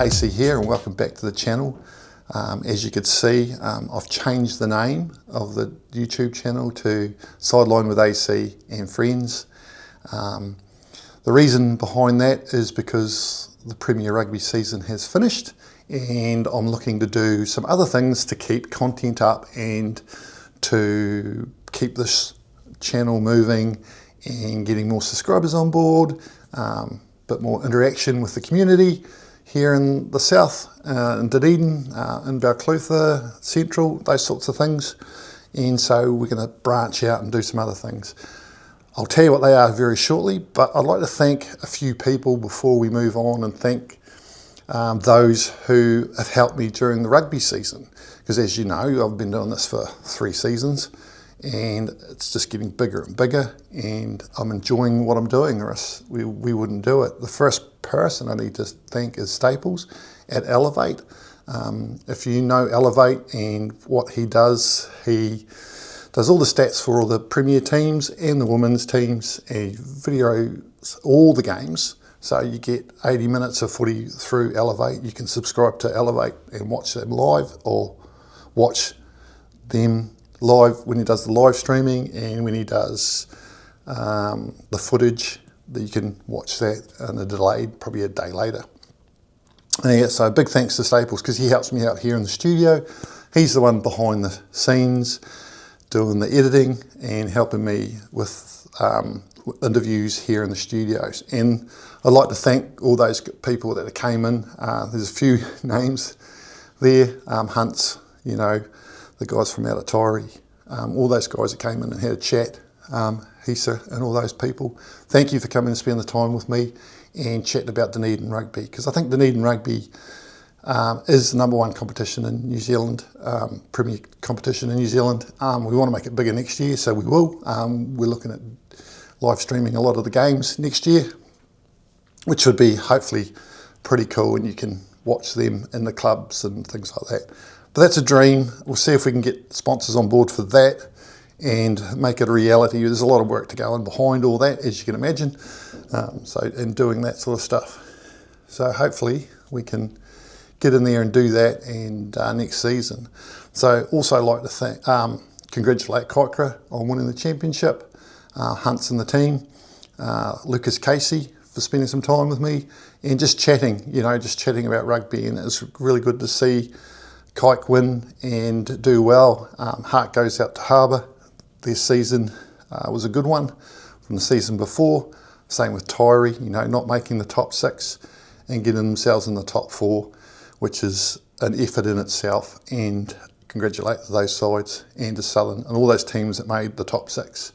AC here, and welcome back to the channel. As you can see, I've changed the name of the YouTube channel to Sideline with AC and Friends. The reason behind that is because the Premier Rugby season has finished and I'm looking to do some other things to keep content up and to keep this channel moving and getting more subscribers on board, bit more interaction with the community here in the south, in Dunedin, in Balclutha, Central, those sorts of things. And so we're going to branch out and do some other things. I'll tell you what they are very shortly, but I'd like to thank a few people before we move on and thank those who have helped me during the rugby season. Because as you know, I've been doing this for 3 seasons and it's just getting bigger and bigger, and I'm enjoying what I'm doing, or else we wouldn't do it. The first person I need to thank is Staples at Elevate. If you know Elevate and what he does all the stats for all the Premier teams and the women's teams, and videos all the games. So you get 80 minutes of footy through Elevate. You can subscribe to Elevate and watch them live, or watch them live when he does the live streaming, and when he does the footage, that you can watch that in a delayed, probably a day later. And yeah, so big thanks to Staples, because he helps me out here in the studio. He's the one behind the scenes doing the editing and helping me with interviews here in the studios. And I'd like to thank all those people that came in. There's a few names there, Hunts, you know, the guys from out of Tyree, all those guys that came in and had a chat, Hisa and all those people. Thank you for coming and spending the time with me and chatting about Dunedin Rugby, because I think Dunedin Rugby is the #1 competition in New Zealand, Premier competition in New Zealand. We want to make it bigger next year, so we will. We're looking at live streaming a lot of the games next year, which would be hopefully pretty cool, and you can watch them in the clubs and things like that. But that's a dream. We'll see if we can get sponsors on board for that and make it a reality. There's a lot of work to go in behind all that, as you can imagine, in doing that sort of stuff. So hopefully we can get in there and do that, and next season. So also like to congratulate Kaikra on winning the championship, Hunts and the team, Lucas Casey for spending some time with me and just chatting, just chatting about rugby. And it's really good to see Kike win and do well. Heart goes out to Harbour. Their season was a good one from the season before. Same with Tyree, not making the top 6 and getting themselves in the top 4, which is an effort in itself. And congratulate those sides and to Southern and all those teams that made the top 6.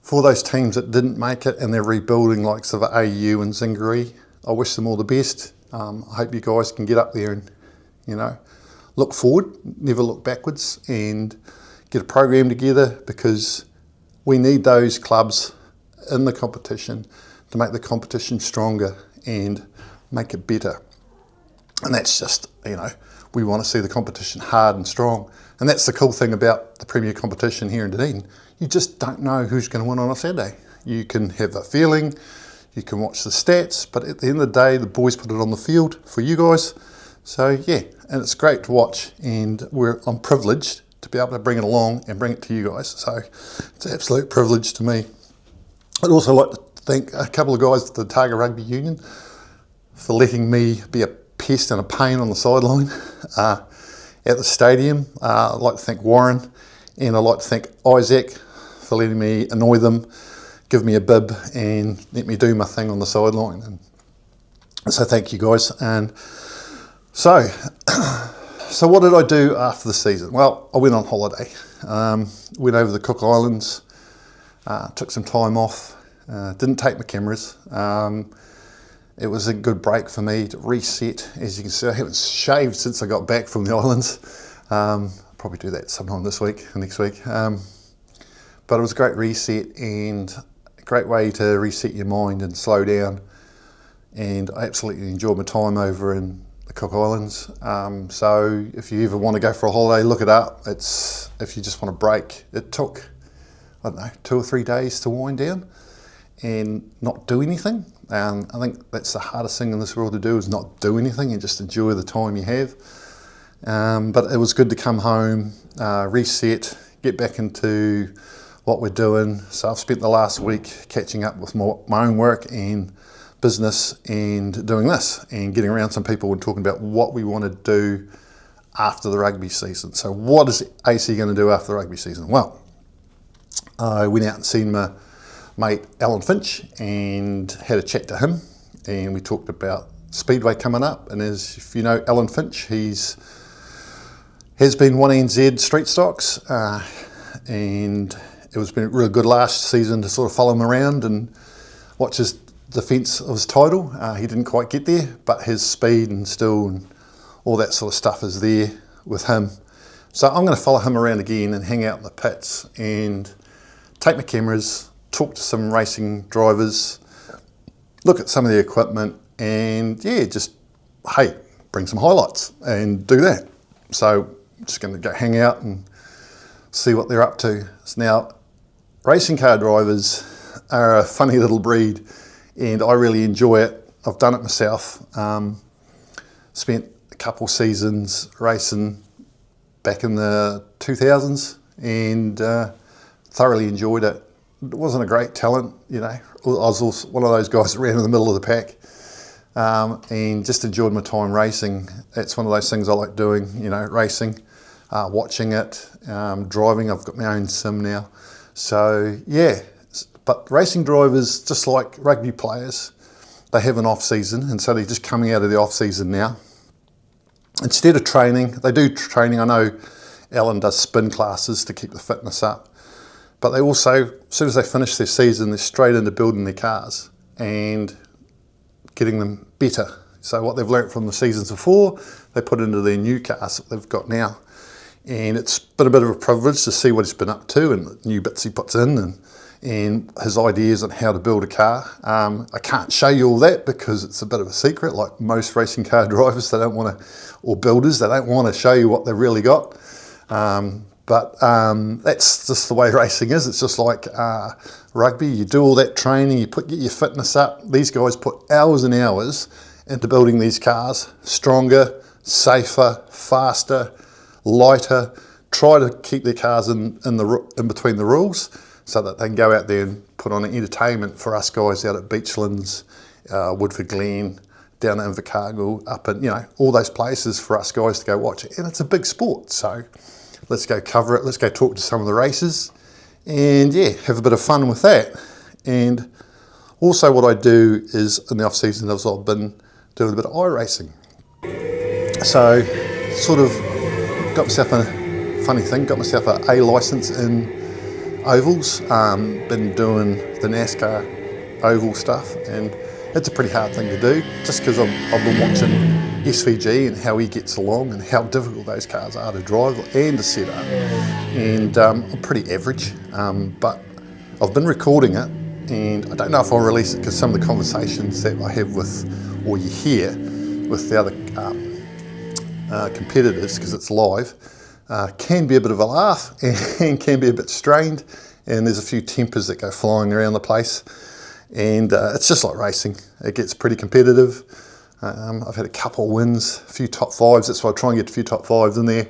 For those teams that didn't make it and they're rebuilding, like sort of AU and Zingaree, I wish them all the best. I hope you guys can get up there and, look forward, never look backwards, and get a program together, because we need those clubs in the competition to make the competition stronger and make it better. And that's just, we want to see the competition hard and strong. And that's the cool thing about the Premier competition here in Dunedin. You just don't know who's going to win on a Saturday. You can have a feeling, you can watch the stats, but at the end of the day, the boys put it on the field for you guys. So yeah, and it's great to watch, and I'm privileged to be able to bring it along and bring it to you guys. So it's an absolute privilege to me. I'd also like to thank a couple of guys at the Targa Rugby Union for letting me be a pest and a pain on the sideline at the stadium. I'd like to thank Warren, and I'd like to thank Isaac for letting me annoy them, give me a bib and let me do my thing on the sideline. And so thank you guys. And so what did I do after the season? Well, I went on holiday, went over the Cook Islands, took some time off, didn't take my cameras. It was a good break for me to reset. As you can see, I haven't shaved since I got back from the islands. Probably do that sometime this week, next week. But it was a great reset and a great way to reset your mind and slow down. And I absolutely enjoyed my time over in the Cook Islands. So if you ever want to go for a holiday, look it up. If you just want a break, it took, 2 or 3 days to wind down. and not do anything. I think that's the hardest thing in this world to do, is not do anything and just enjoy the time you have. But it was good to come home, reset, get back into what we're doing. So I've spent the last week catching up with my own work and business and doing this and getting around some people and talking about what we want to do after the rugby season. So what is AC going to do after the rugby season? Well, I went out and seen my mate Alan Finch and had a chat to him, and we talked about Speedway coming up. And as if you know Alan Finch, has been 1NZ Street Stocks, and it was been a real good last season to sort of follow him around and watch his defence of his title. He didn't quite get there, but his speed and still and all that sort of stuff is there with him. So I'm going to follow him around again and hang out in the pits and take my cameras, talk to some racing drivers, look at some of the equipment, and yeah, just, hey, bring some highlights and do that. So I'm just going to go hang out and see what they're up to. So now, racing car drivers are a funny little breed, and I really enjoy it. I've done it myself. Spent a couple seasons racing back in the 2000s and thoroughly enjoyed it. It wasn't a great talent, you know. I was also one of those guys that ran in the middle of the pack, and just enjoyed my time racing. It's one of those things I like doing, you know, racing, watching it, driving. I've got my own sim now. So yeah, but racing drivers, just like rugby players, they have an off season, and so they're just coming out of the off season now. Instead of training, they do training. I know Alan does spin classes to keep the fitness up, but they also, as soon as they finish their season, they're straight into building their cars and getting them better. So what they've learnt from the seasons before, they put into their new cars that they've got now. And it's been a bit of a privilege to see what he's been up to and the new bits he puts in and his ideas on how to build a car. I can't show you all that because it's a bit of a secret. Like most racing car drivers, they don't want to, or builders, they don't want to show you what they've really got. But that's just the way racing is. It's just like rugby. You do all that training, you get your fitness up. These guys put hours and hours into building these cars stronger, safer, faster, lighter, try to keep their cars in between the rules so that they can go out there and put on an entertainment for us guys out at Beachlands, Woodford Glen, down at Invercargill, up in, you know, all those places for us guys to go watch it. And it's a big sport, so let's go cover it, let's go talk to some of the races, and yeah, have a bit of fun with that. And also what I do is, in the off season, I've been doing a bit of iRacing. So, sort of got myself a funny thing, got myself an A licence in ovals, been doing the NASCAR oval stuff, and it's a pretty hard thing to do, just because I've been watching SVG and how he gets along and how difficult those cars are to drive and to set up. And I'm pretty average, but I've been recording it, and I don't know if I'll release it because some of the conversations that I have with, or you hear, with the other competitors, because it's live, can be a bit of a laugh and can be a bit strained, and there's a few tempers that go flying around the place, and it's just like racing. It gets pretty competitive. I've had a couple of wins, a few top fives. That's why I try and get a few top fives in there,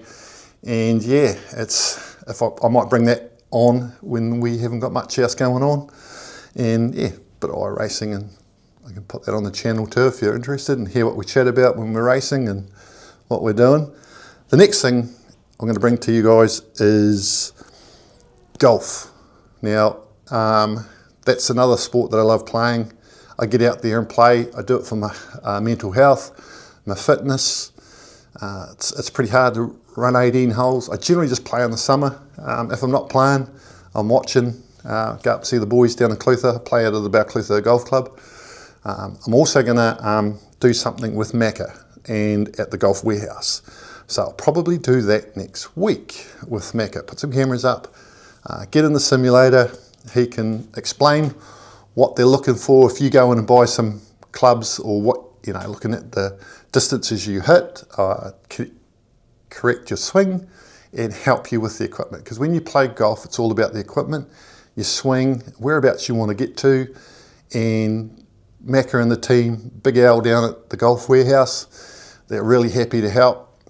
and yeah, I might bring that on when we haven't got much else going on, and yeah, bit of iRacing, and I can put that on the channel too if you're interested and hear what we chat about when we're racing and what we're doing. The next thing I'm going to bring to you guys is golf. Now, that's another sport that I love playing. I get out there and play. I do it for my mental health, my fitness. It's pretty hard to run 18 holes. I generally just play in the summer. If I'm not playing, I'm watching. Go up see the boys down in Clutha, play out of the Balclutha Golf Club. I'm also going to do something with Macca and at the Golf Warehouse. So I'll probably do that next week with Macca. Put some cameras up, get in the simulator. He can explain what they're looking for if you go in and buy some clubs, or what, you know, looking at the distances you hit, correct your swing, and help you with the equipment. Because when you play golf, it's all about the equipment, your swing, whereabouts you want to get to, And Macca and the team, Big Al down at the golf warehouse, they're really happy to help.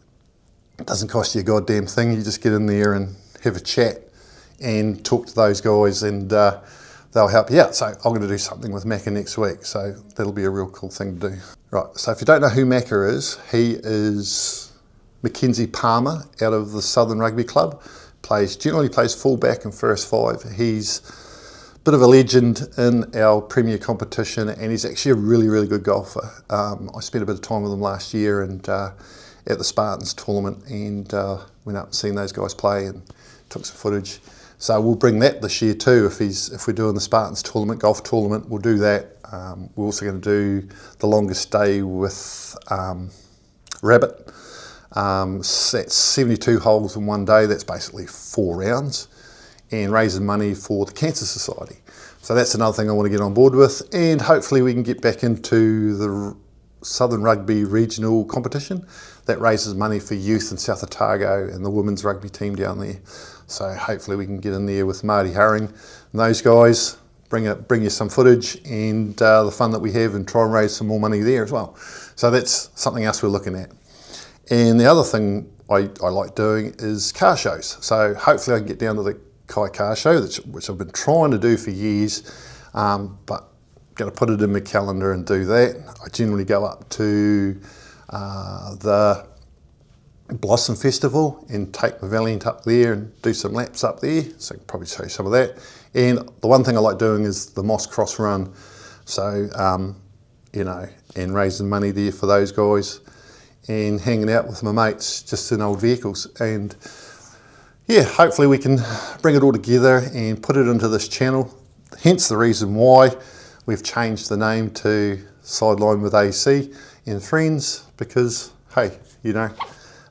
It doesn't cost you a goddamn thing. You just get in there and have a chat and talk to those guys, and they'll help you out. So I'm going to do something with Macca next week, so that'll be a real cool thing to do. Right, so if you don't know who Macca is, he is Mackenzie Palmer out of the Southern Rugby Club. Generally plays fullback and first five. He's a bit of a legend in our premier competition, and he's actually a really, really good golfer. I spent a bit of time with him last year and at the Spartans tournament, and went up and seen those guys play and took some footage. So we'll bring that this year too. If we're doing the Spartans tournament, golf tournament, we'll do that. We're also going to do the longest day with Rabbit. That's 72 holes in one day. That's basically 4 rounds, and raising money for the Cancer Society. So that's another thing I want to get on board with, and hopefully we can get back into the Southern Rugby regional competition that raises money for youth in South Otago and the women's rugby team down there. So hopefully we can get in there with Marty Herring and those guys, bring you some footage and the fun that we have, and try and raise some more money there as well. So that's something else we're looking at. And the other thing I like doing is car shows. So hopefully I can get down to the Kai car show, which I've been trying to do for years, but going to put it in my calendar and do that. I generally go up to the Blossom Festival and take my Valiant up there and do some laps up there. So I can probably show you some of that. And the one thing I like doing is the Moss Cross Run. So, you know, and raising money there for those guys, and hanging out with my mates just in old vehicles. And yeah, hopefully we can bring it all together and put it into this channel. Hence the reason why we've changed the name to Sideline with AC and Friends, because hey, you know,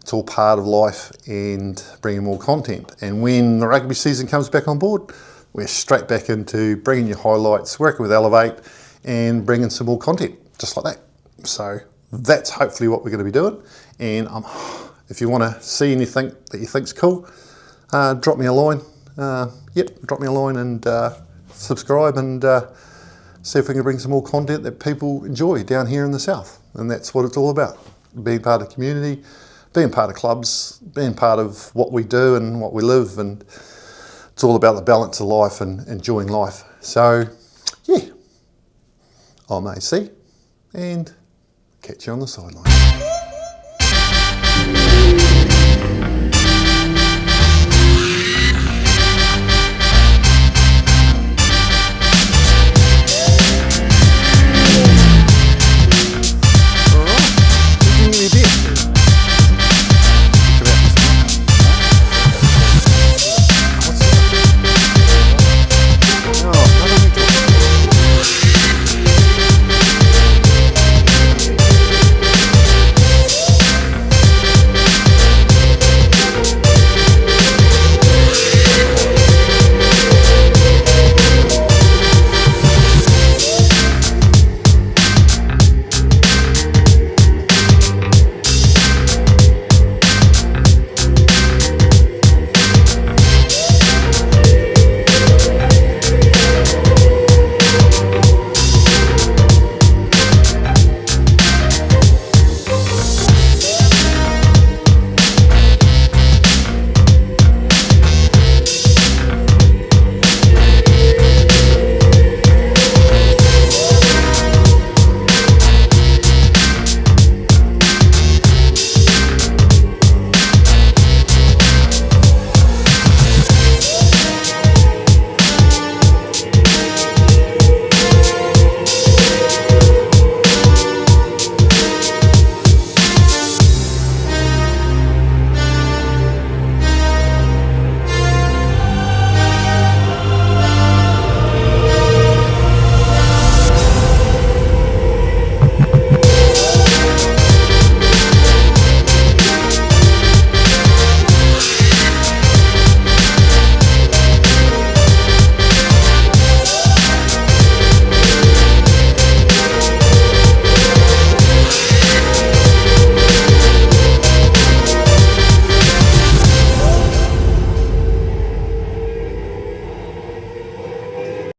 it's all part of life and bringing more content. And when the rugby season comes back on board, we're straight back into bringing you highlights, working with Elevate, and bringing some more content, just like that. So that's hopefully what we're going to be doing. And if you want to see anything that you think's cool, drop me a line. Drop me a line and subscribe, and see if we can bring some more content that people enjoy down here in the south. And that's what it's all about: being part of the community, being part of clubs, being part of what we do and what we live. And it's all about the balance of life and enjoying life. So yeah, I'm AC, and catch you on the sideline.